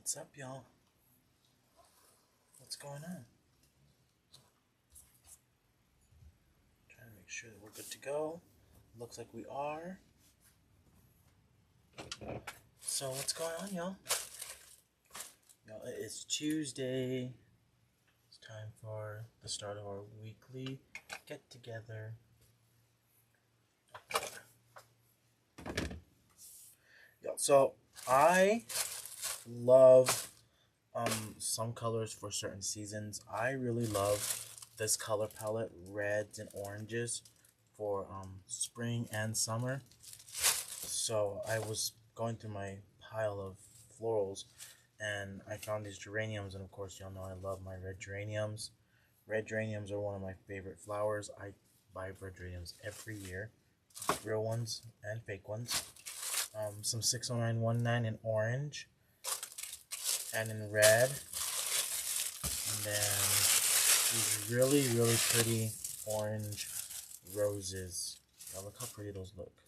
What's up, y'all? What's going on? Trying to make sure that we're good to go. Looks like we are. So what's going on, y'all? Y'all, it is Tuesday. It's time for the start of our weekly get-together. Y'all, so I love some colors for certain seasons. I really love this color palette, reds and oranges, for spring and summer. So I was going through my pile of florals and I found these geraniums, and of course y'all know I love my red geraniums. Red geraniums are one of my favorite flowers. I buy red geraniums every year, real ones and fake ones. Some 60919 in orange and in red, and then these really pretty orange roses. Now look how pretty those look.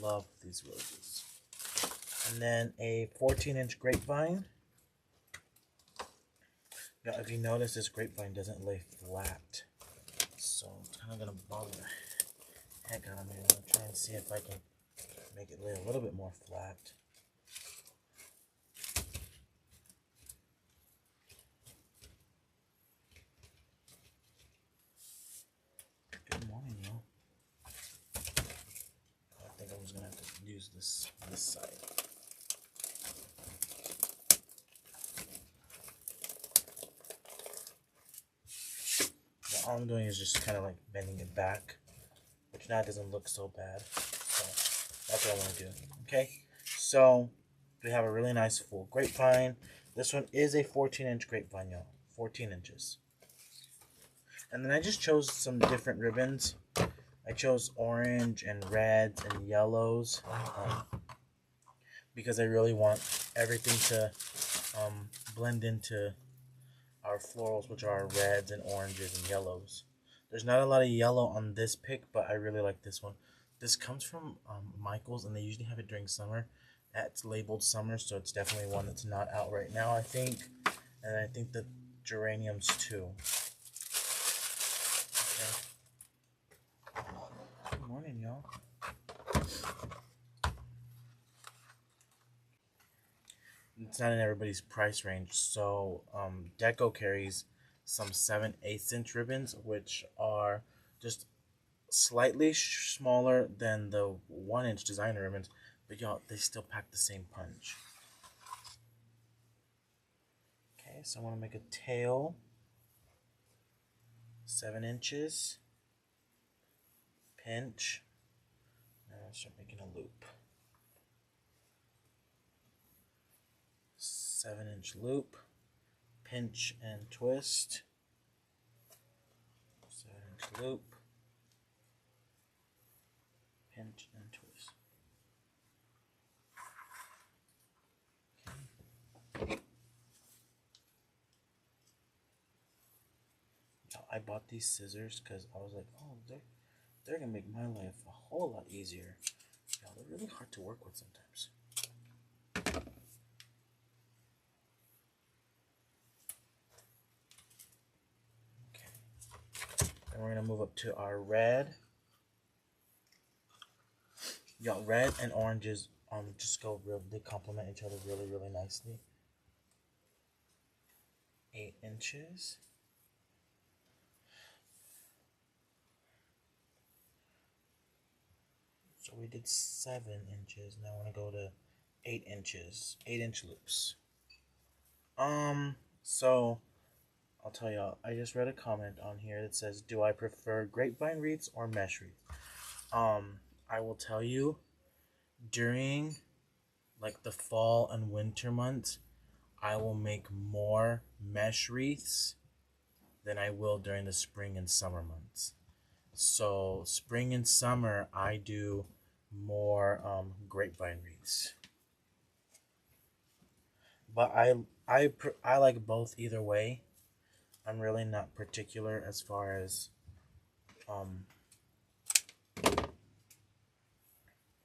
Love these roses. And then a 14-inch grapevine. Now if you notice, this grapevine doesn't lay flat, so it's kind of gonna bother the heck out of me. I'm gonna try and see if I can make it lay a little bit more flat. Good morning, y'all. I think I'm just gonna have to use this side. All I'm doing is just kind of like bending it back, which now doesn't look so bad. So that's what I want to do. Okay, so we have a really nice full grapevine. This one is a 14-inch grapevine, y'all. 14 inches. And then I just chose some different ribbons. I chose orange and reds and yellows because I really want everything to blend into our florals, which are reds and oranges and yellows. There's not a lot of yellow on this pick, but I really like this one. This comes from Michael's, and they usually have it during summer. It's labeled summer, so it's definitely one that's not out right now, I think. And I think the geraniums too. Okay. Good morning, y'all. It's not in everybody's price range, so Deco carries some 7/8 inch ribbons, which are just slightly smaller than the 1-inch designer ribbons, but y'all, they still pack the same punch. Okay, so I want to make a tail, 7 inches, pinch, and I'll start making a loop. 7-inch loop, pinch and twist, 7-inch loop, pinch and twist. Okay. I bought these scissors because I was like, oh, they're gonna make my life a whole lot easier. Y'all, they're really hard to work with sometimes. We're going to move up to our red. Y'all, red and oranges just go real, they complement each other really nicely. 8 inches. So we did 7 inches. Now I want to go to 8 inches. 8-inch loops. So I'll tell y'all, I just read a comment on here that says, do I prefer grapevine wreaths or mesh wreaths? I will tell you, during like the fall and winter months, I will make more mesh wreaths than I will during the spring and summer months. So spring and summer, I do more grapevine wreaths. But I like both either way. I'm really not particular as far as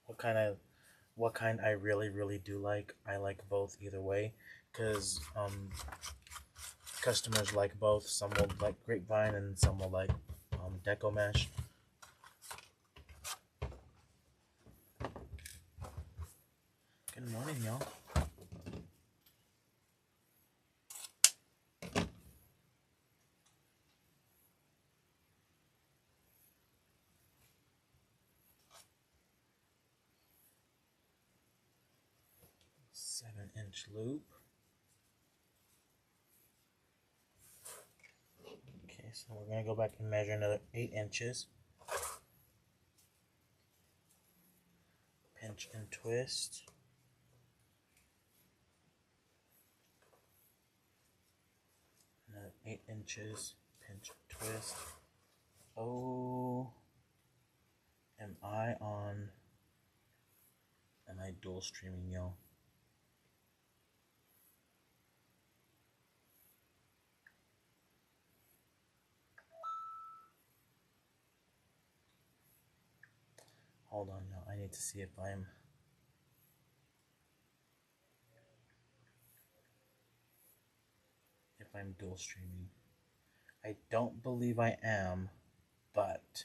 what kind I really do like. I like both either way, because customers like both. Some will like grapevine and some will like deco mesh. Good morning, y'all. Seven-inch loop. Okay, so we're gonna go back and measure another 8 inches. Pinch and twist. Another 8 inches. Pinch and twist. Oh, am I dual streaming, yo? Hold on, now I need to see if I'm dual streaming. I don't believe I am, but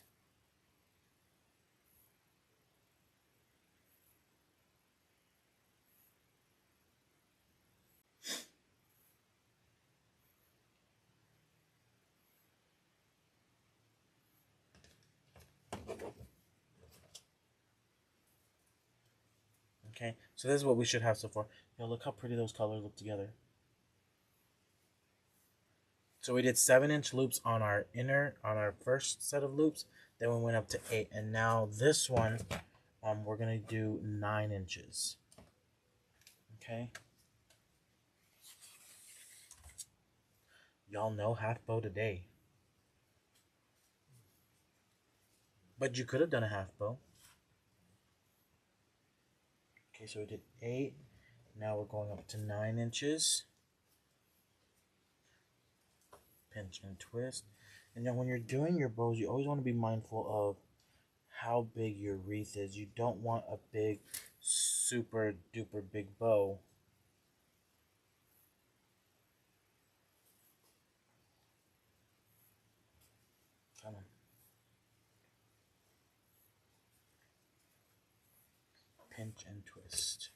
okay. So this is what we should have so far. Yo, look how pretty those colors look together. So we did 7-inch loops on our first set of loops. Then we went up to 8, and now this one, we're gonna do 9 inches. Okay. Y'all know half bow today, but you could have done a half bow. Okay, so we did 8. Now we're going up to 9 inches. Pinch and twist. And then when you're doing your bows, you always want to be mindful of how big your wreath is. You don't want a big, super duper big bow. Come on. Pinch and twist.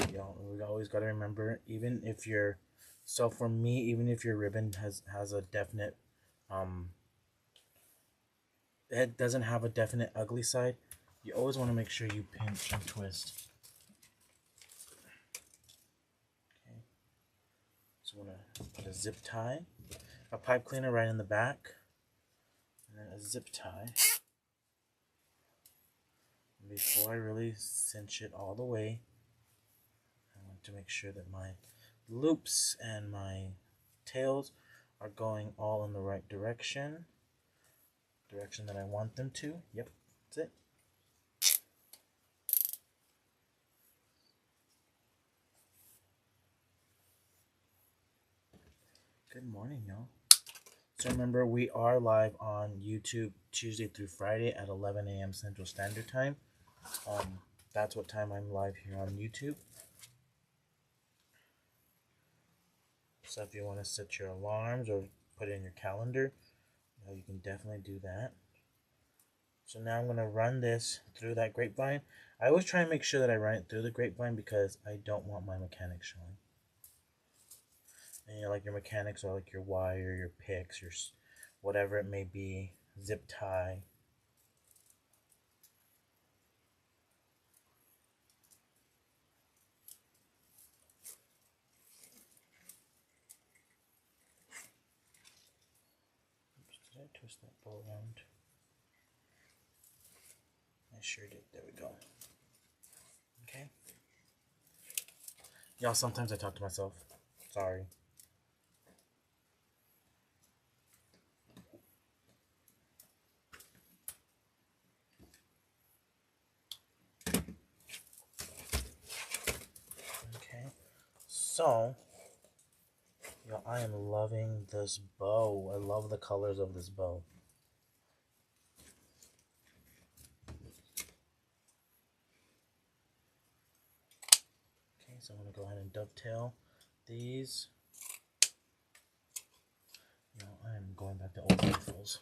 We always got to remember, even if you're, so for me, even if your ribbon has a definite, it doesn't have a definite ugly side, you always want to make sure you pinch and twist. Okay. So I'm going to put a zip tie, a pipe cleaner right in the back, and then a zip tie. Before I really cinch it all the way, I want to make sure that my loops and my tails are going all in the right direction that I want them to. Yep, that's it. Good morning, y'all. So remember, we are live on YouTube Tuesday through Friday at 11 a.m. Central Standard Time. That's what time I'm live here on YouTube. So if you want to set your alarms or put it in your calendar, you can definitely do that. So now I'm going to run this through that grapevine. I always try and make sure that I run it through the grapevine because I don't want my mechanics showing. And like your mechanics are like your wire, your picks, your whatever it may be, zip tie. Oops, did I twist that bow around? I sure did. There we go. Okay. Y'all, sometimes I talk to myself. Sorry. Okay. So, y'all, I am loving this bow. I love the colors of this bow. so I'm going to go ahead and dovetail these. I'm going back to old faithfuls.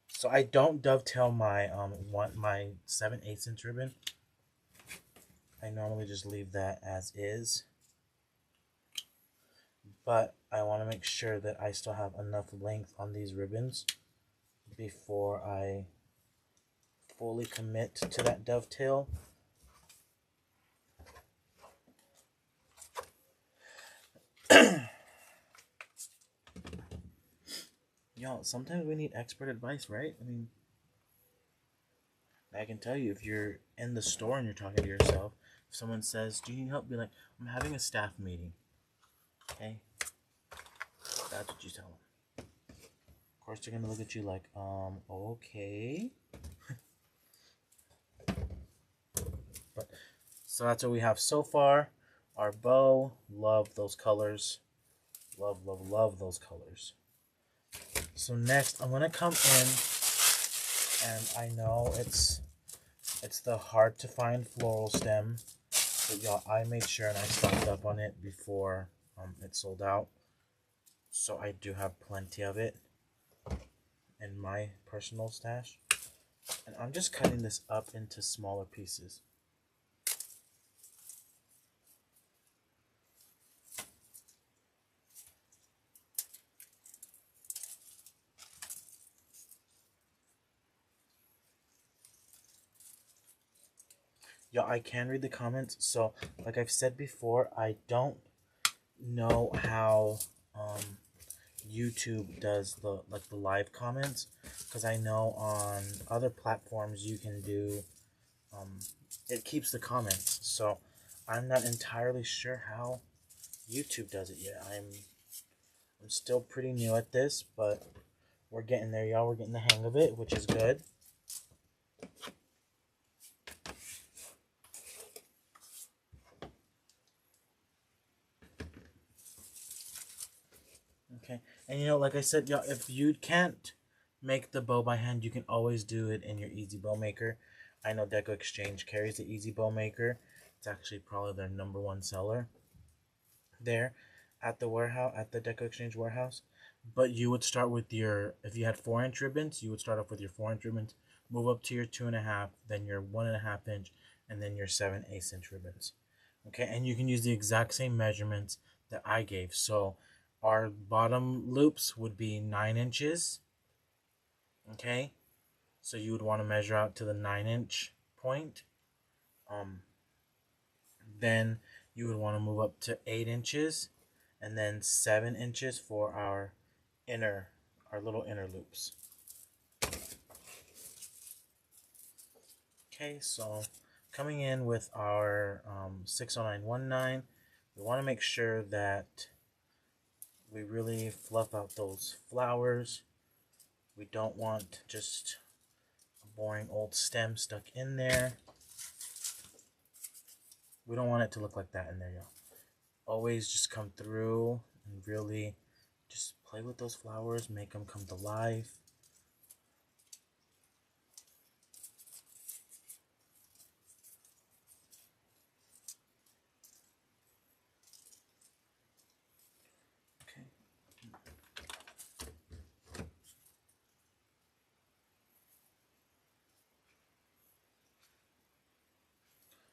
So I don't dovetail my my 7/8 inch ribbon. I normally just leave that as is. But I want to make sure that I still have enough length on these ribbons before I fully commit to that dovetail. Y'all, sometimes we need expert advice, right? I mean, I can tell you, if you're in the store and you're talking to yourself, if someone says, do you need help? Be like, I'm having a staff meeting. Okay? That's what you tell them. Of course, they're going to look at you like, okay. But so that's what we have so far. Our bow, love those colors. Love, love, love those colors. So next, I'm going to come in, and I know it's the hard to find floral stem, but y'all, I made sure and I stocked up on it before it sold out. So I do have plenty of it in my personal stash. And I'm just cutting this up into smaller pieces. Yeah, I can read the comments. So, like I've said before, I don't know how YouTube does the live comments, because I know on other platforms you can do it keeps the comments. So I'm not entirely sure how YouTube does it yet. I'm still pretty new at this, but we're getting there, y'all. We're getting the hang of it, which is good. Okay, and you know, like I said, y'all, if you can't make the bow by hand, you can always do it in your Easy Bow Maker. I know DecoExchange carries the Easy Bow Maker. It's actually probably their #1 seller there at the warehouse, at the DecoExchange warehouse. But you would start with your, if you had 4-inch ribbons, you would start off with your 4-inch ribbons, move up to your 2.5, then your 1.5 inch, and then your 7/8 inch ribbons. Okay, and you can use the exact same measurements that I gave. So our bottom loops would be 9 inches. Okay, so you would want to measure out to the 9-inch point. Then you would want to move up to 8 inches, and then 7 inches for our little inner loops. Okay, so coming in with our 60919, we want to make sure that we really fluff out those flowers. We don't want just a boring old stem stuck in there. We don't want it to look like that in there, y'all. Always just come through and really just play with those flowers, make them come to life. Okay.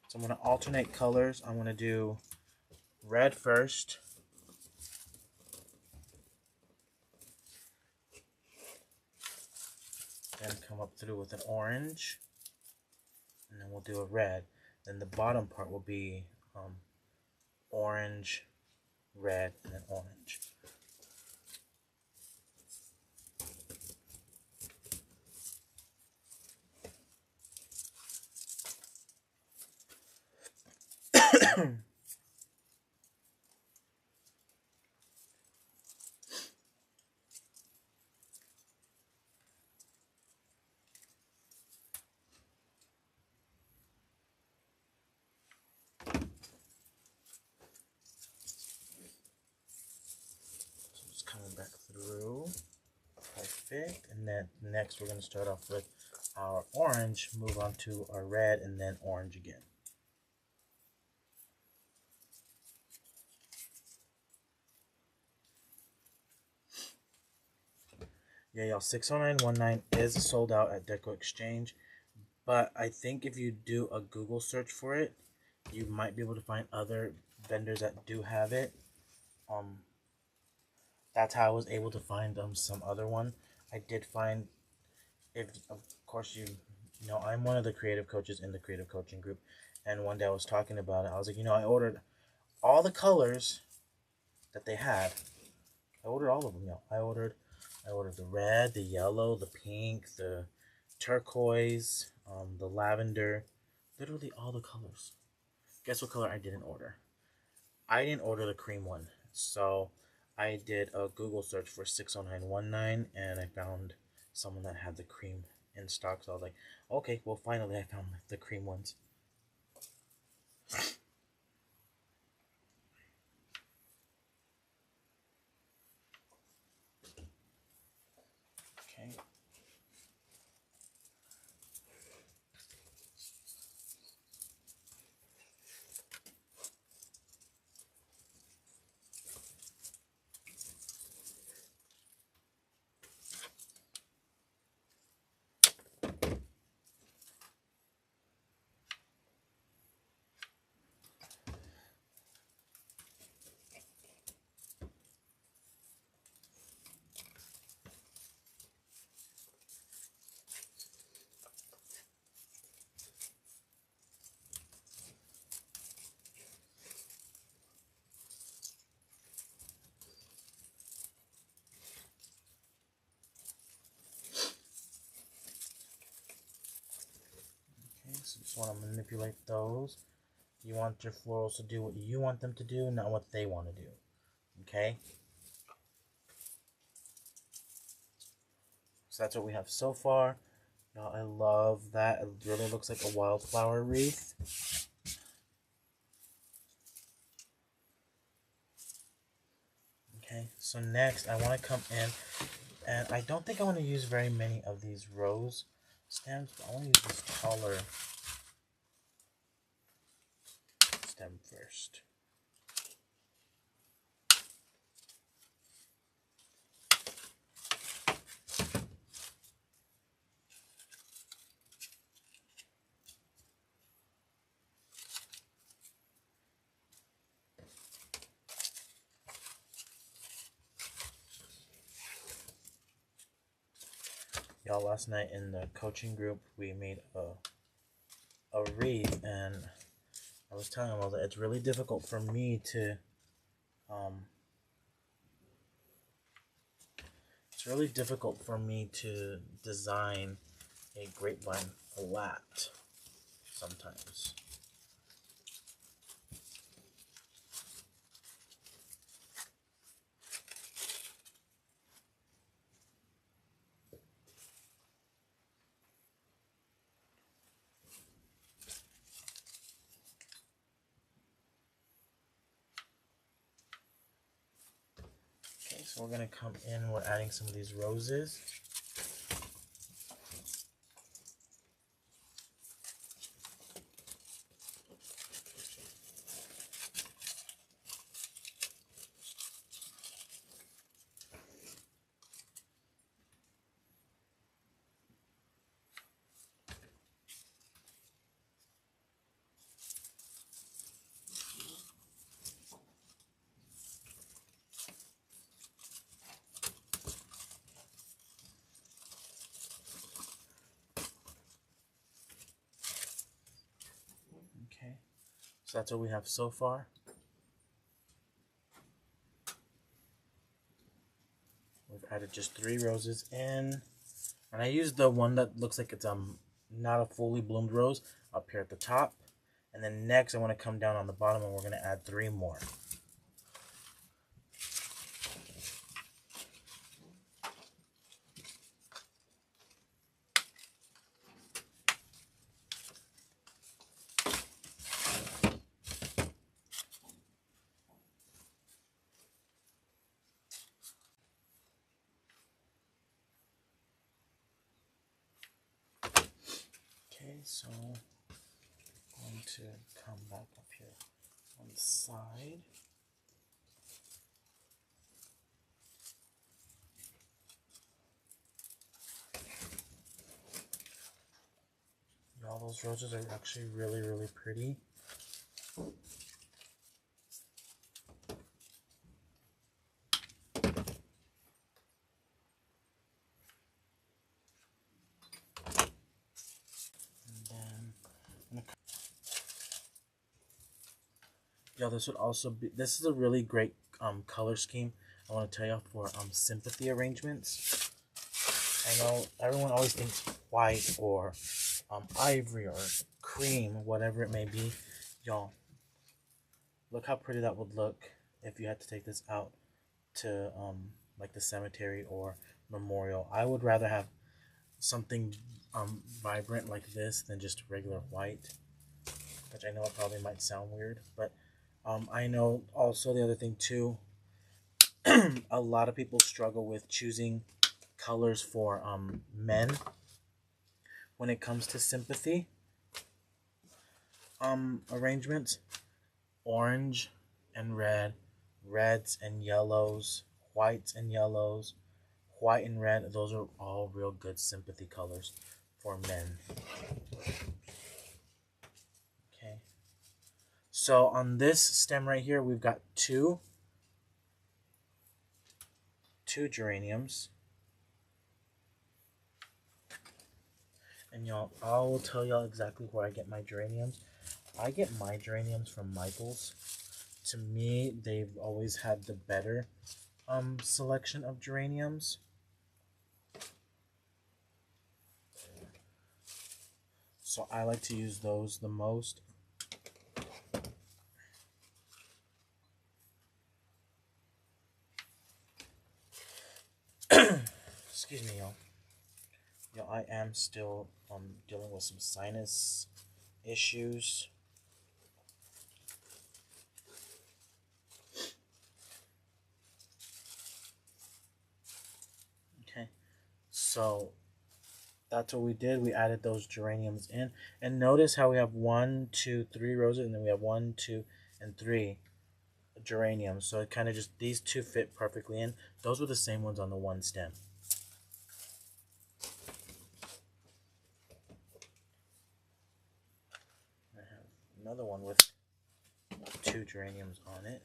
So I'm going to alternate colors. I'm going to do red first. Then come up through with an orange. And then we'll do a red. Then the bottom part will be orange, red, and then orange. Coming back through. Perfect. And then next we're going to start off with our orange, move on to our red, and then orange again. Yeah, y'all, 60919 is sold out at DecoExchange. But I think if you do a Google search for it, you might be able to find other vendors that do have it. That's how I was able to find some other one. I did find, if of course you know, I'm one of the creative coaches in the creative coaching group, and one day I was talking about it. I was like, I ordered all the colors that they had. I ordered all of them. I ordered the red, the yellow, the pink, the turquoise, the lavender, literally all the colors. Guess what color I didn't order? I didn't order the cream one. So I did a Google search for 60919 and I found someone that had the cream in stock. So I was like, okay, well, finally I found the cream ones. Okay. So you just want to manipulate those. You want your florals to do what you want them to do, not what they want to do. Okay? So that's what we have so far. Now, I love that. It really looks like a wildflower wreath. Okay, so next I want to come in, and I don't think I want to use very many of these rose stems, but I want to use this taller stem first. Y'all, last night in the coaching group, we made a wreath, and I was telling them that it's really difficult for me to, design a grapevine flat sometimes. Okay, so we're gonna come in, we're adding some of these roses. Okay, so that's what we have so far. We've added just 3 roses in, and I used the one that looks like it's not a fully bloomed rose up here at the top, and then next I want to come down on the bottom and we're going to add 3 more. Okay, so I'm going to come back up here on the side. All those roses are actually really, really pretty. Yeah, this would also be, this is a really great color scheme. I want to tell you for sympathy arrangements. I know everyone always thinks white or ivory or cream, whatever it may be. Y'all, look how pretty that would look if you had to take this out to like the cemetery or memorial. I would rather have something vibrant like this than just regular white, which I know it probably might sound weird, but I know also the other thing too, a lot of people struggle with choosing colors for men when it comes to sympathy arrangements. Orange and red, reds and yellows, whites and yellows, white and red, those are all real good sympathy colors for men. Okay. So on this stem right here, we've got two geraniums. And y'all, I will tell y'all exactly where I get my geraniums. I get my geraniums from Michael's. To me, they've always had the better selection of geraniums. So I like to use those the most. Excuse me, y'all. Yo, I am still dealing with some sinus issues. Okay, so that's what we did. We added those geraniums in, and notice how we have 1, 2, 3 roses, and then we have 1, 2, and 3 geraniums. So it kind of just, these two fit perfectly in. Those were the same ones on the one stem. I have another one with 2 geraniums on it.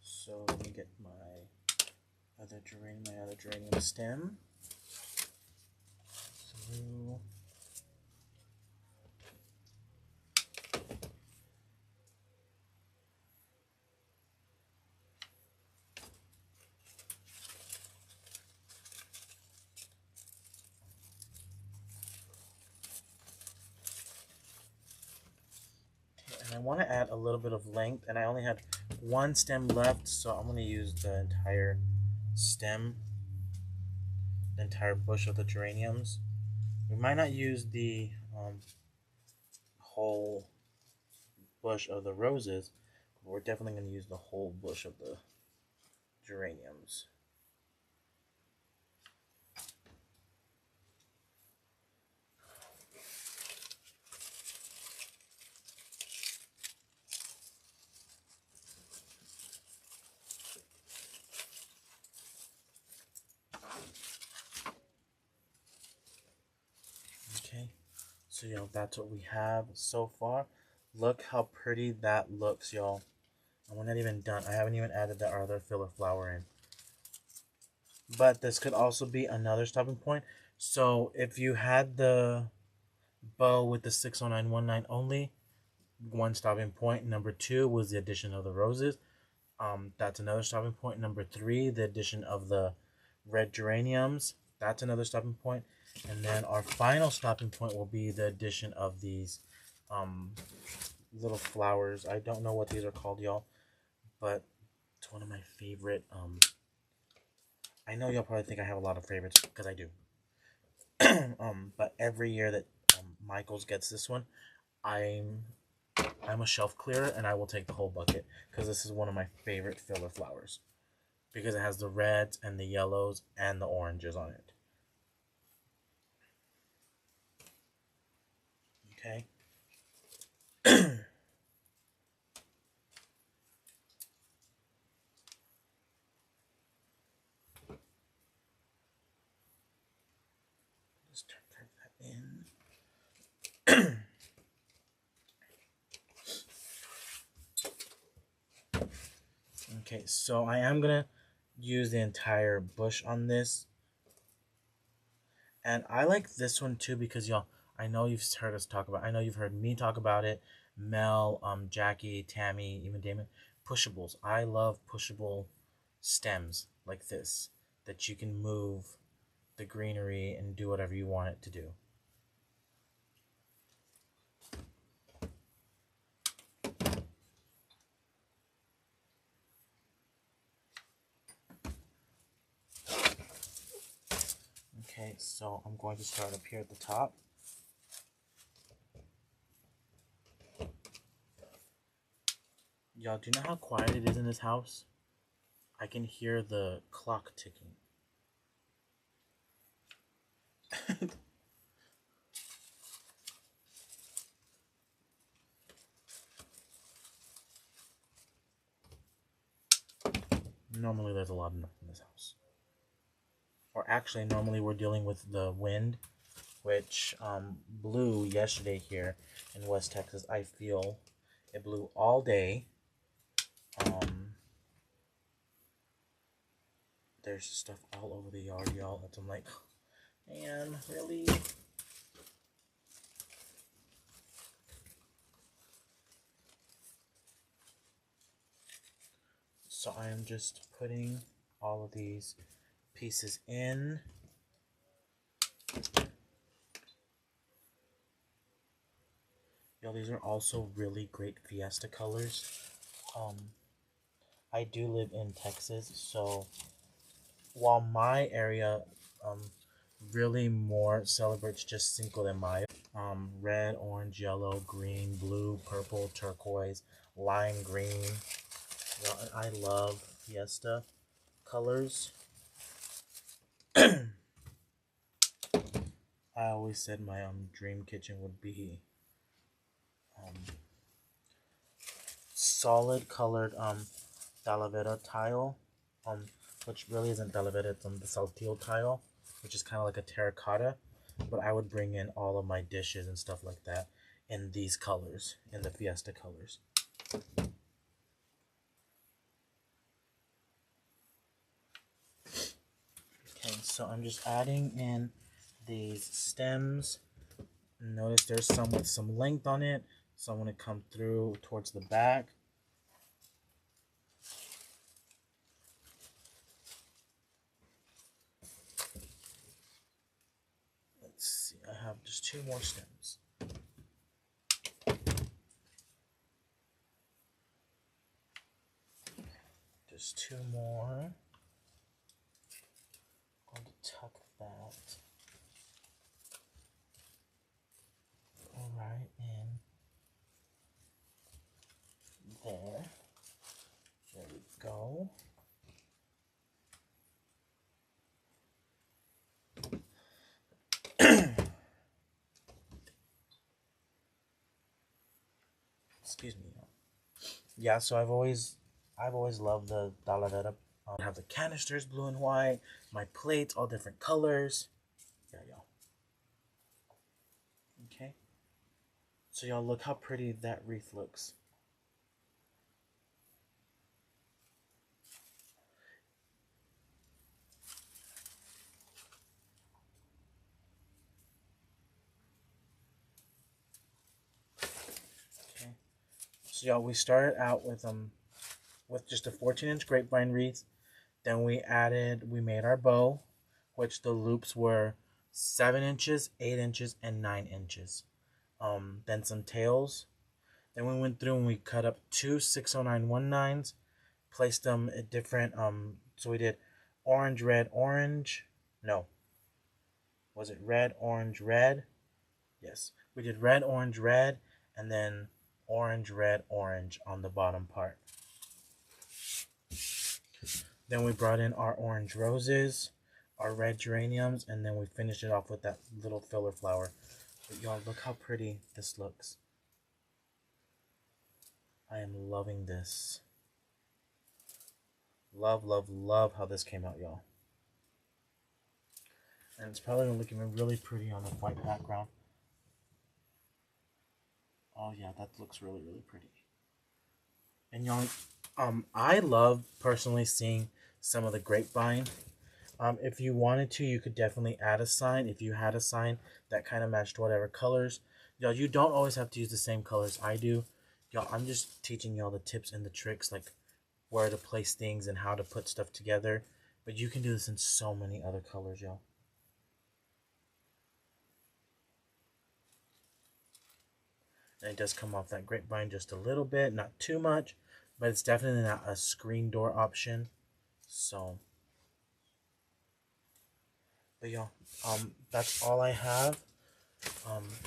So let me get my other geranium stem. Through. And I want to add a little bit of length, and I only had 1 stem left, so I'm going to use the entire stem, the entire bush of the geraniums. We might not use the whole bush of the roses, but we're definitely going to use the whole bush of the geraniums. Okay, so y'all, that's what we have so far. Look how pretty that looks, y'all. And we're not even done. I haven't even added the other filler flower in. But this could also be another stopping point. So if you had the bow with the 60919 only, 1 stopping point. Number 2 was the addition of the roses. That's another stopping point. Number 3, the addition of the red geraniums. That's another stopping point. And then our final stopping point will be the addition of these little flowers. I don't know what these are called, y'all, but it's one of my favorite. I know y'all probably think I have a lot of favorites, because I do. But every year that Michaels gets this one, I'm I'm a shelf clearer and I will take the whole bucket because this is one of my favorite filler flowers because it has the reds and the yellows and the oranges on it. Okay. Just turn that in. Okay, so I am gonna use the entire bush on this. And I like this one too because y'all, I know you've heard us talk about, I know you've heard me talk about it, Mel, Jackie, Tammy, even Damon, pushables. I love pushable stems like this that you can move the greenery and do whatever you want it to do. Okay, so I'm going to start up here at the top. Y'all, do you know how quiet it is in this house? I can hear the clock ticking. Normally there's a lot of noise in this house. Or actually, normally we're dealing with the wind, which blew yesterday here in West Texas. I feel it blew all day. There's stuff all over the yard, y'all. I'm like, man, really? So I am just putting all of these pieces in. Yo, these are also really great Fiesta colors. I do live in Texas, so while my area really more celebrates just Cinco de Mayo, red, orange, yellow, green, blue, purple, turquoise, lime green. You know, I love Fiesta colors. I always said my dream kitchen would be solid colored Talavera tile, which really isn't Talavera, it's the Saltillo tile, which is kind of like a terracotta, but I would bring in all of my dishes and stuff like that in these colors, in the Fiesta colors. Okay, so I'm just adding in these stems. Notice there's some with some length on it, so I'm going to come through towards the back. Let's see, I have just 2 more stems. Just 2 more. I'm going to tuck that right in there. There we go. Excuse me. Yeah, so I've always loved the Talavera. I have the canisters blue and white, my plates all different colors. Yeah, y'all. Okay. So y'all look how pretty that wreath looks. Okay. So y'all, we started out with just a 14-inch grapevine wreath. Then we made our bow, which the loops were 7 inches, 8 inches, and 9 inches. Then some tails. Then we went through and we cut up 2 60919s, placed them at different, so we did orange, red, orange. No. Was it red, orange, red? Yes. We did red, orange, red, and then orange, red, orange on the bottom part. Then we brought in our orange roses, our red geraniums, and then we finished it off with that little filler flower. But y'all, look how pretty this looks. I am loving this. Love, love, love how this came out, y'all. And it's probably going to look really pretty on a white background. Oh yeah, that looks really, really pretty. And y'all, I love personally seeing some of the grapevine. If you wanted to, you could definitely add a sign. If you had a sign that kind of matched whatever colors. Y'all, you don't always have to use the same colors I do. Y'all, I'm just teaching y'all the tips and the tricks, like where to place things and how to put stuff together. But you can do this in so many other colors, y'all. And it does come off that grapevine just a little bit, not too much, but it's definitely not a screen door option. So, but y'all, that's all I have.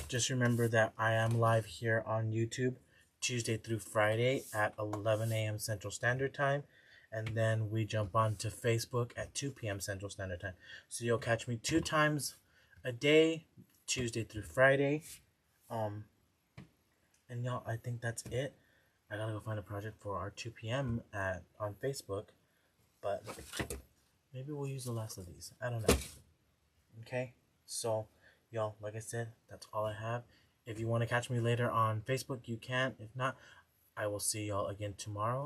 Just remember that I am live here on YouTube Tuesday through Friday at 11 a.m. Central Standard Time. And then we jump on to Facebook at 2 p.m. Central Standard Time. So you'll catch me 2 times a day, Tuesday through Friday. And y'all, I think that's it. I gotta go find a project for our 2 p.m. on Facebook. But maybe we'll use the last of these. I don't know. Okay? So, y'all, like I said, that's all I have. If you want to catch me later on Facebook, you can. If not, I will see y'all again tomorrow.